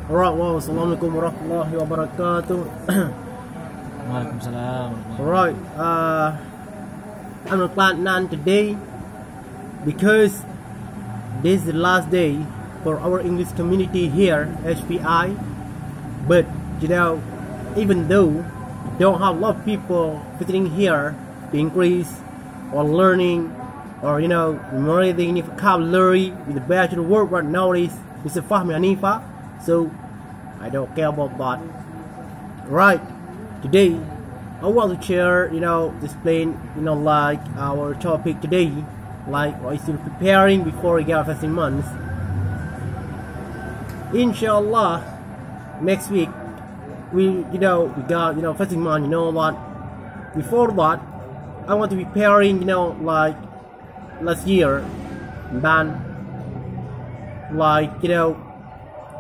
Alright, wow, assalamualaikum warahmatullahi wabarakatuh. Waalaikumsalam. Alright, I'm not none today because this is the last day for our English community here, HPI. But you know, even though we don't have a lot of people visiting here to increase or learning or memorizing new vocabulary with the bachelor word right nowadays, Mr. Fahmi Hanifa. So I don't care about that. Right, today I want to share, explain, like our topic today, like what is still preparing before we get fasting months. Inshallah, next week we got fasting month. You know what? Before that, I want to be preparing, like last year, then like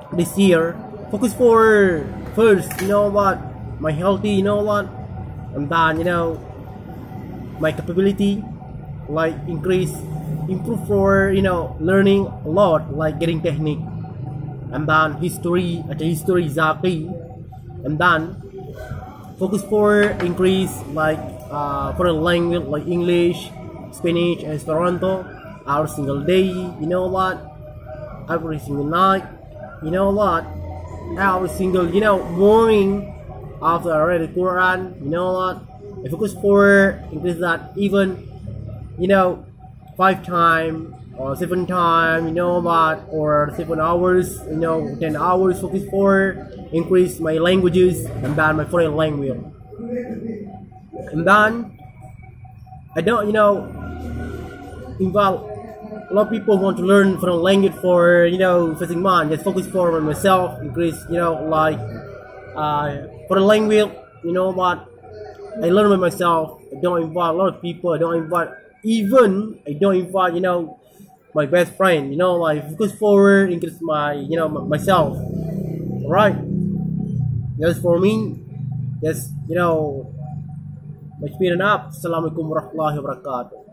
this year, focus for first, my healthy, and then my capability, like improve for learning a lot, like getting technique, and then history exactly, and then focus for increase like for a language like English, Spanish, and Esperanto every single day. Every single night, every single morning after I read the Quran. I focus for increase that even 5 times or 7 times, or 7 hours, 10 hours. Focus for increase my languages and then my foreign language. And then I don't involve a lot of people who want to learn foreign language for facing month. Just focus for myself, increase like foreign language. I learn by myself. I don't invite a lot of people. I don't invite my best friend. Like focus forward, increase my myself. Alright, that's for me. Just my speed up. Assalamualaikum warahmatullahi wabarakatuh.